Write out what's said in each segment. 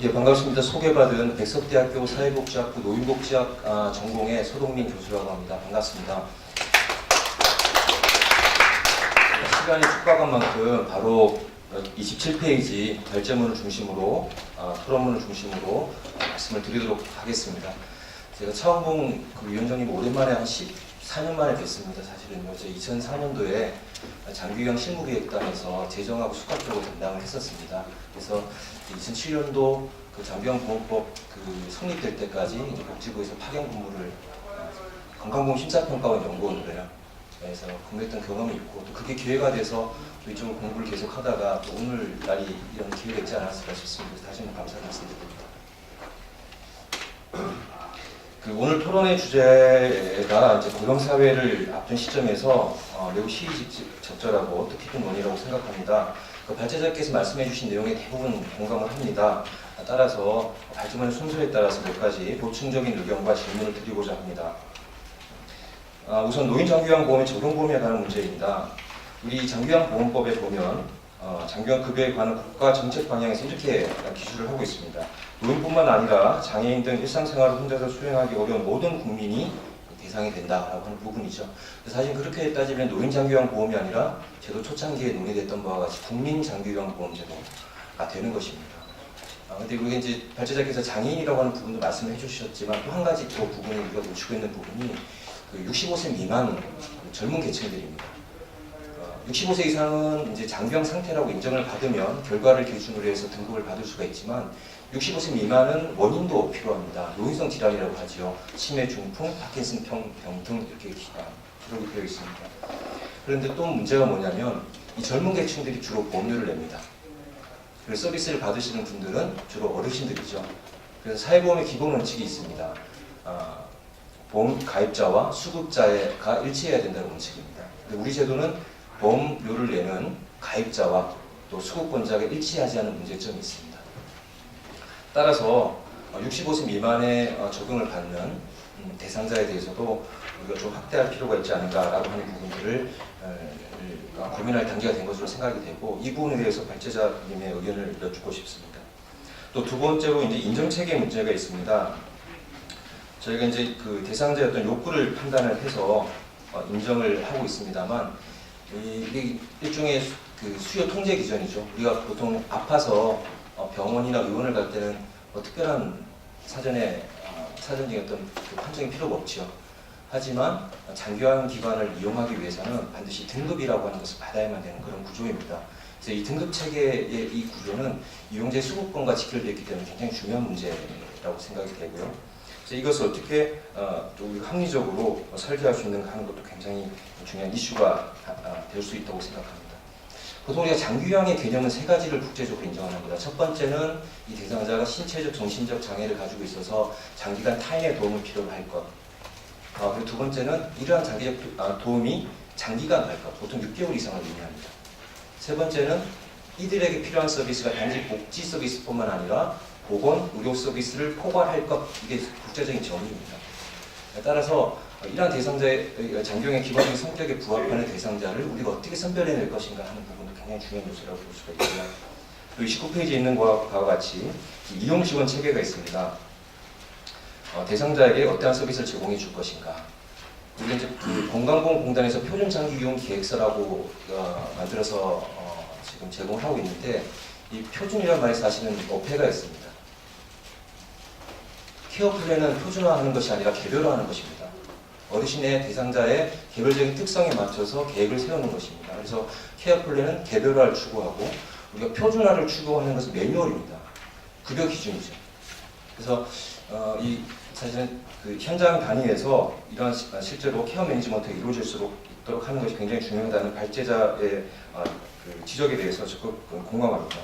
예, 반갑습니다. 소개받은 백석대학교 사회복지학부 노인복지학 전공의 서동민 교수라고 합니다. 반갑습니다. 시간이 촉박한 만큼 바로 27페이지 발제문을 중심으로 토론문을 중심으로 말씀을 드리도록 하겠습니다. 제가 차은봉 위원장님 오랜만에 한 14년 만에 뵀습니다. 사실은요. 2004년도에 장규영 실무기획단에서 재정하고 수학 쪽을 담당을 했었습니다. 그래서 2007년도 그 장규영 보험법 성립될 때까지 이제 복지부에서 파견 근무를 건강보험 심사평가원 연구원으로요. 그래서 근무했던 경험이 있고 또 그게 기회가 돼서 또 이쪽으로 공부를 계속 하다가 또 오늘 날이 이런 기회가 있지 않았을까 싶습니다. 다시 한번 감사 말씀드립니다. 오늘 토론의 주제가 이제 고령사회를 앞둔 시점에서 매우 시의적절하고 뜻깊은 논의라고 생각합니다. 발제자께서 말씀해주신 내용에 대부분 공감을 합니다. 따라서 발제문의 순서에 따라서 몇 가지 보충적인 의견과 질문을 드리고자 합니다. 우선 노인장기요양보험의 적용범위에 관한 문제입니다. 우리 장기요양보험법에 보면 장기요양급여에 관한 국가 정책 방향에서 이렇게 기술을 하고 있습니다. 노인뿐만 아니라 장애인 등 일상생활을 혼자서 수행하기 어려운 모든 국민이 대상이 된다라고 하는 부분이죠. 사실 그렇게 따지면 노인장기요양보험이 아니라 제도 초창기에 논의됐던 바와 같이 국민장기요양보험제도가 되는 것입니다. 근데 우리가 이제 발제자께서 장애인이라고 하는 부분도 말씀을 해주셨지만 또 한 가지 또 부분이 우리가 놓치고 있는 부분이 65세 미만 젊은 계층들입니다. 65세 이상은 이제 장기형 상태라고 인정을 받으면 결과를 기준으로 해서 등급을 받을 수가 있지만 65세 미만은 원인도 필요합니다. 노인성 질환이라고 하죠. 치매, 중풍, 파킨슨병 등 이렇게 기록이 되어 있습니다. 그런데 또 문제가 뭐냐면 이 젊은 계층들이 주로 보험료를 냅니다. 그래서 서비스를 받으시는 분들은 주로 어르신들이죠. 그래서 사회보험의 기본 원칙이 있습니다. 보험 가입자와 수급자가 일치해야 된다는 원칙입니다. 우리 제도는 보험료를 내는 가입자와 또 수급권자가 일치하지 않는 문제점이 있습니다. 따라서 65세 미만의 적용을 받는 대상자에 대해서도 우리가 좀 확대할 필요가 있지 않은가라고 하는 부분들을 고민할 단계가 된 것으로 생각이 되고 이 부분에 대해서 발제자님의 의견을 여쭙고 싶습니다. 또 두 번째로 이제 인정체계 문제가 있습니다. 저희가 이제 그 대상자의 어떤 욕구를 판단을 해서 인정을 하고 있습니다만 이게 일종의 그 수요 통제 기전이죠. 우리가 보통 아파서 병원이나 의원을 갈 때는 특별한 사전적인 어떤 그 판정이 필요가 없죠. 하지만 장기요양기관을 이용하기 위해서는 반드시 등급이라고 하는 것을 받아야만 되는 그런 구조입니다. 그래서 이 등급 체계의 이 구조는 이용자의 수급권과 직결되어 있기 때문에 굉장히 중요한 문제라고 생각이 되고요. 그래서 이것을 어떻게 우리가 합리적으로 설계할 수 있는가 하는 것도 굉장히 중요한 이슈가 될 수 있다고 생각합니다. 보통 우리가 장기요양의 개념은 세 가지를 국제적으로 인정합니다. 첫 번째는 이 대상자가 신체적, 정신적 장애를 가지고 있어서 장기간 타인의 도움을 필요로 할 것. 그리고 두 번째는 이러한 장기적 도움이 장기간 갈 것, 보통 6개월 이상을 의미합니다. 세 번째는 이들에게 필요한 서비스가 단지 복지 서비스뿐만 아니라 보건, 의료 서비스를 포괄할 것, 이게 국제적인 정의입니다. 따라서 이러한 대상자의 장기요양의 기본적인 성격에 부합하는 대상자를 우리가 어떻게 선별해낼 것인가 하는 부분도 굉장히 중요한 요소라고 볼 수가 있고요. 또 29페이지에 있는 것과 같이 이용 지원 체계가 있습니다. 대상자에게 어떠한 서비스를 제공해 줄 것인가. 우리가 이제 그 건강보험공단에서 표준 장기 이용 계획서라고 만들어서 지금 제공을 하고 있는데 이 표준이라는 말에 사실은 어폐가 있습니다. 케어 플랜은 표준화하는 것이 아니라 개별화하는 것입니다. 어르신의 대상자의 개별적인 특성에 맞춰서 계획을 세우는 것입니다. 그래서 케어 플랜은 개별화를 추구하고 우리가 표준화를 추구하는 것은 매뉴얼입니다. 급여 기준이죠. 그래서 이 사실은 그 현장 단위에서 이러한 실제로 케어 매니지먼트가 이루어질 수 있도록 하는 것이 굉장히 중요하다는 발제자의 그 지적에 대해서 적극 공감합니다.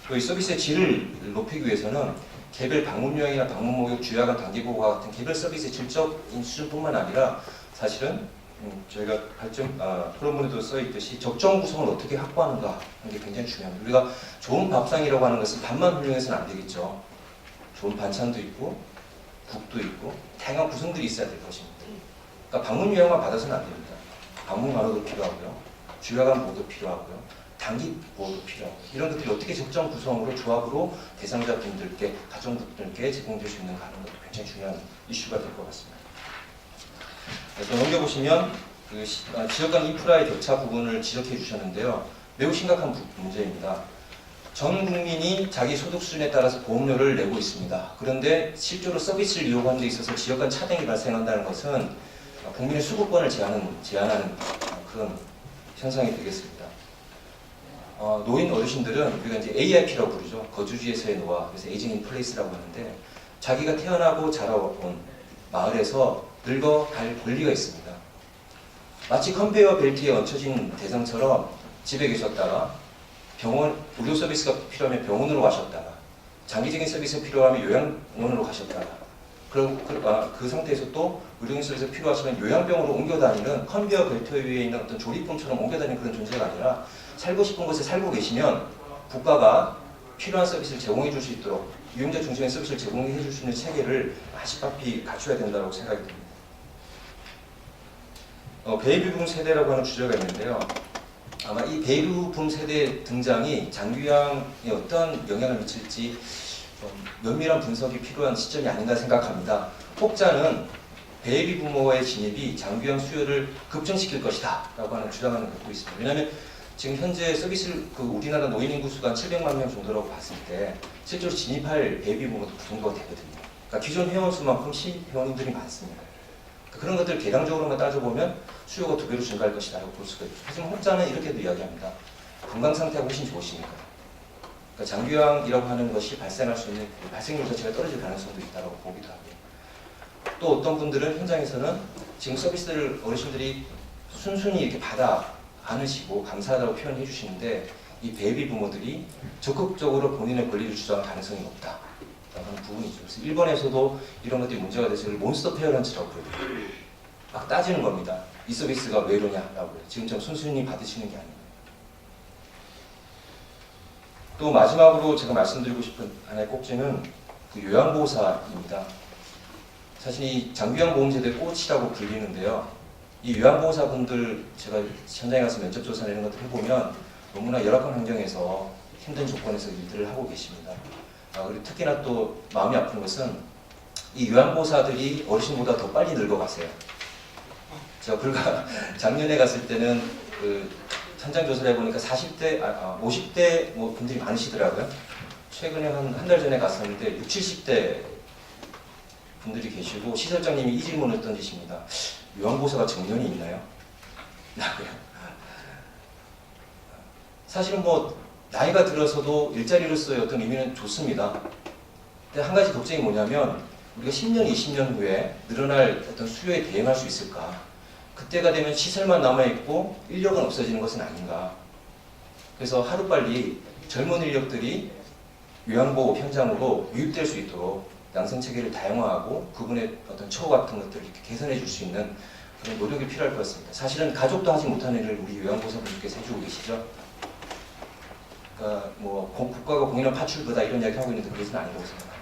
또 이 서비스의 질을 높이기 위해서는 개별 방문 요양이나 방문 목욕, 주야간 단기보호와 같은 개별 서비스의 질적인 수준뿐만 아니라 사실은 저희가 토론문에도 써있듯이 적정 구성을 어떻게 확보하는가 하는 게 굉장히 중요합니다. 우리가 좋은 밥상이라고 하는 것은 밥만 훌륭해서는 안 되겠죠. 좋은 반찬도 있고 국도 있고 다양한 구성들이 있어야 될 것입니다. 그러니까 방문 요양만 받아서는 안 됩니다. 방문 간호도 필요하고요. 주야간 보호도 필요하고요. 단기 보호도 필요하고 이런 것들이 어떻게 적정 구성으로 조합으로 대상자분들께 가정분들께 제공될 수 있는가 하는 것도 굉장히 중요한 이슈가 될 것 같습니다. 그래서 넘겨보시면 지역 간 인프라의 격차 부분을 지적해 주셨는데요. 매우 심각한 문제입니다. 전 국민이 자기 소득 수준에 따라서 보험료를 내고 있습니다. 그런데 실제로 서비스를 이용하는 데 있어서 지역 간 차등이 발생한다는 것은 국민의 수급권을 제한하는 그런 현상이 되겠습니다. 노인 어르신들은 우리가 이제 AIP라고 부르죠. 거주지에서의 노화, 그래서 에이징 인 플레이스라고 하는데 자기가 태어나고 자라온 마을에서 늙어갈 권리가 있습니다. 마치 컨베이어 벨트에 얹혀진 대상처럼 집에 계셨다가 병원, 의료 서비스가 필요하면 병원으로 가셨다가 장기적인 서비스가 필요하면 요양원으로 가셨다가 그 상태에서 또 의료인 서비스가 필요하시면 요양병으로 옮겨 다니는 컨베이어 벨트 위에 있는 어떤 조립품처럼 옮겨 다니는 그런 존재가 아니라 살고 싶은 곳에 살고 계시면 국가가 필요한 서비스를 제공해 줄 수 있도록 이용자 중심의 서비스를 제공해 줄 수 있는 체계를 시급히 갖춰야 된다고 생각이 듭니다. 베이비붐 세대라고 하는 주제가 있는데요. 아마 이 베이비붐 세대 등장이 장기요양에 어떤 영향을 미칠지 면밀한 분석이 필요한 시점이 아닌가 생각합니다. 혹자는 베이비부머의 진입이 장기요양 수요를 급증시킬 것이다 라고 하는 주장을 갖고 있습니다. 왜냐하면 지금 현재 서비스를 우리나라 노인 인구 수가 700만 명 정도라고 봤을 때 실제로 진입할 베이비부머도 그 정도가 되거든요. 그러니까 기존 회원 수만큼 신회원님들이 많습니다. 그런 것들을 계량적으로만 따져보면 수요가 2배로 증가할 것이라고 볼 수가 있죠. 하지만 혹자는 이렇게도 이야기합니다. 건강 상태가 훨씬 좋으시니까. 그러니까 장기요양이라고 하는 것이 발생할 수 있는 발생률 자체가 떨어질 가능성도 있다고 보기도 하고요. 또 어떤 분들은 현장에서는 지금 서비스를 어르신들이 순순히 이렇게 받아 안으시고 감사하다고 표현해 주시는데 이 베이비 부모들이 적극적으로 본인의 권리를 주장할 가능성이 높다. 라는 부분이죠. 그래서 일본에서도 이런 것들이 문제가 돼서 몬스터 페어런츠라고 그러거든요. 막 따지는 겁니다. 이 서비스가 왜 이러냐라고. 지금 좀 순순히 받으시는 게 아니에요. 또 마지막으로 제가 말씀드리고 싶은 하나의 꼭지는 요양보호사입니다. 사실 이 장기요양보험제도의 꽃이라고 불리는데요. 이 요양보호사분들 제가 현장에 가서 면접조사나 이런 것들 해보면 너무나 열악한 환경에서 힘든 조건에서 일들을 하고 계십니다. 그리고 특히나 또 마음이 아픈 것은 이 요양보호사들이 어르신보다 더 빨리 늙어가세요. 제가 불과 작년에 갔을 때는 현장 조사를 해보니까 40대, 50대 분들이 많으시더라고요. 최근에 한 달 전에 갔었는데 60, 70대 분들이 계시고 시설장님이 이 질문을 던지십니다. 요양보호사가 정년이 있나요? 라고요. 사실은 나이가 들어서도 일자리로서의 어떤 의미는 좋습니다. 근데 한 가지 걱정이 뭐냐면 우리가 10년, 20년 후에 늘어날 어떤 수요에 대응할 수 있을까? 그때가 되면 시설만 남아있고 인력은 없어지는 것은 아닌가? 그래서 하루빨리 젊은 인력들이 요양보호 현장으로 유입될 수 있도록 양성체계를 다양화하고 그분의 어떤 처우 같은 것들을 이렇게 개선해 줄 수 있는 그런 노력이 필요할 것 같습니다. 사실은 가족도 하지 못하는 일을 우리 요양보호사분들께서 해주고 계시죠. 그러니까 국가가 공인한 파출부다 이런 이야기 하고 있는데 그것은 아니라고 생각합니다.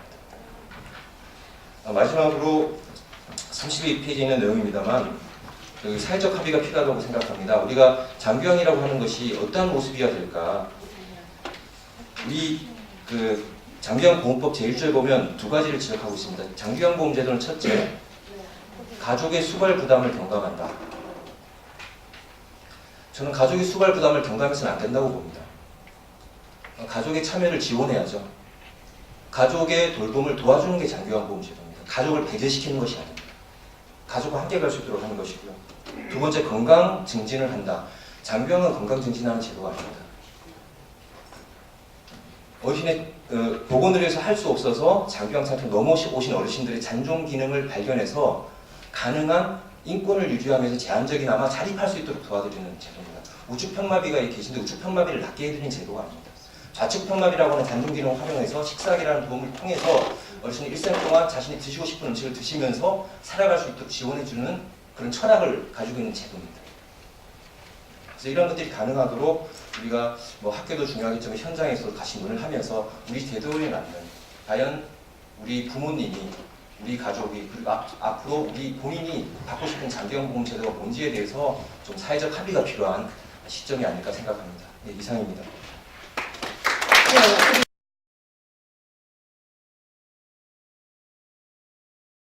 마지막으로 32페이지에 있는 내용입니다만 사회적 합의가 필요하다고 생각합니다. 우리가 장기요양이라고 하는 것이 어떠한 모습이어야 될까? 우리 장기요양보험법 제1조에 보면 두 가지를 지적하고 있습니다. 장기요양보험제도는 첫째, 가족의 수발 부담을 경감한다. 저는 가족의 수발 부담을 경감해서는 안 된다고 봅니다. 가족의 참여를 지원해야죠. 가족의 돌봄을 도와주는 게 장기요양보험제도입니다. 가족을 배제시키는 것이 아닙니다. 가족과 함께 갈 수 있도록 하는 것이고요. 두 번째, 건강 증진을 한다. 장기요양은 건강 증진하는 제도가 아닙니다. 어르신의 보건을 위해서 할 수 없어서 장기요양 상태로 넘어오신 어르신들의 잔존 기능을 발견해서 가능한 인권을 유지하면서 제한적이나마 자립할 수 있도록 도와드리는 제도입니다. 우측평마비가 계신데 우측평마비를 낫게 해드리는 제도가 아닙니다. 좌측평마비라고 하는 잔존 기능을 활용해서 식사기라는 도움을 통해서 어르신이 일생 동안 자신이 드시고 싶은 음식을 드시면서 살아갈 수 있도록 지원해주는 그런 철학을 가지고 있는 제도입니다. 그래서 이런 것들이 가능하도록 우리가 학교도 중요하겠지만 현장에서 같이 논의를 하면서 우리 제도에 맞는 과연 우리 부모님이 우리 가족이 그리고 앞으로 우리 본인이 받고 싶은 장기요양보험 제도가 뭔지에 대해서 좀 사회적 합의가 필요한 시점이 아닐까 생각합니다. 네, 이상입니다. 네,